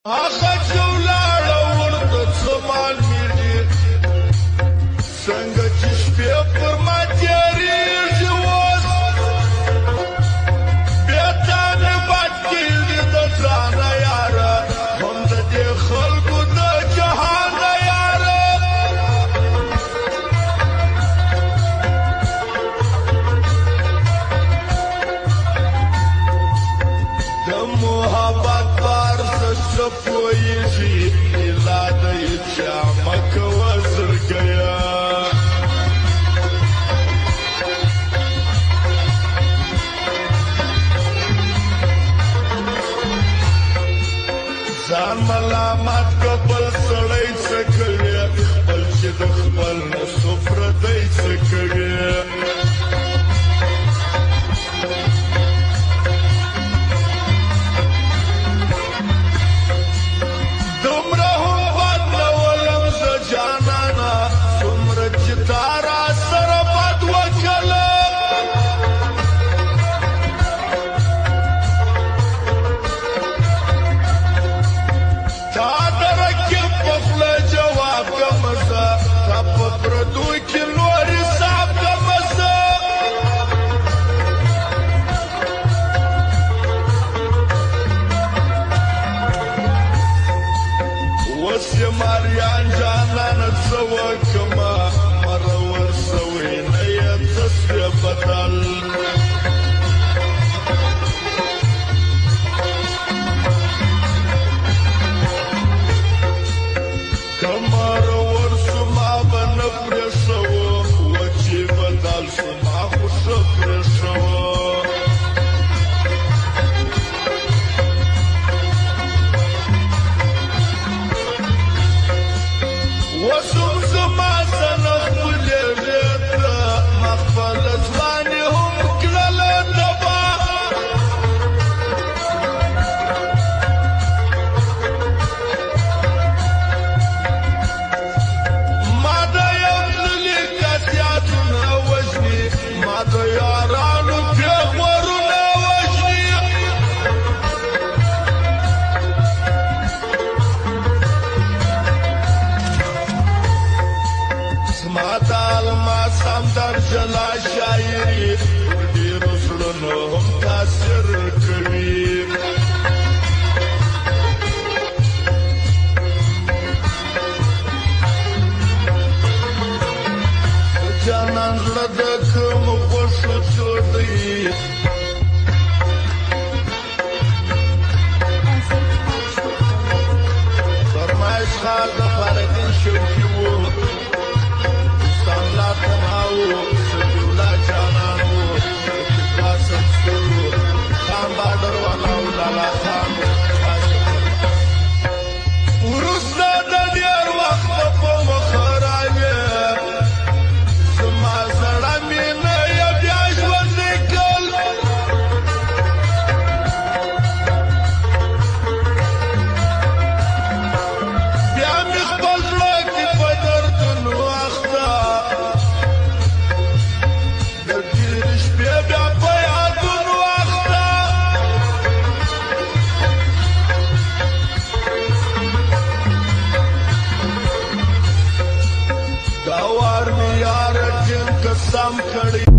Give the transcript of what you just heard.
هغه چې ولاړه ورته څه معلوم دي څنګه چې شپې پر ما تېرېږي اوس بېرته مې بد کېږي د ځانه یاره هم د دې خلکو د جهانه یاره د محبت بار څه پوهېږي ایله دی چې عمه کوه زړګیه ځان ملامت که بل سړی څه کوي خپل چې د خپل نسو پردی څه کوي دومره هم بد نه ولم زه جانانه څومره چې تا را سره بد وکړله تا د رقیب په خوله جواب کمه زه تا په پردو کې نور حساب کمه زه اوس یې ماریان جانانه څه وکړمه مره ورسوی نه یې څه سوې بدل که مره ورسو ما به نه پرېښوه وچې بدل شو ما خو ښه پرېښوه اوس هم زما څنه خپلېږې ته ما خپله ځواني هم کړله تباه ما د یو تللي کس یادونه وژني ما د یارانو پېغورونه وژني زما د الماس همدر جلا شاعري پر ډېرو زړونو هم تاثیر کوي د جانان زړه د کومو خوښو جوړ دی فرمایش خال د فارغین شوقي و ساملا تنهاو سجولا جانان و اتفاق سمسور خان بادر والاو لالا خان وروسته د ډېر وخته په مخه راوې زما زړه مینه یې بیا ژوندی کړل بیا مې خپل زړه کې په دردونو اخته د تېرې شپې بیا په یادونو اخته دا وار مې یاره ټینګ قسم کړی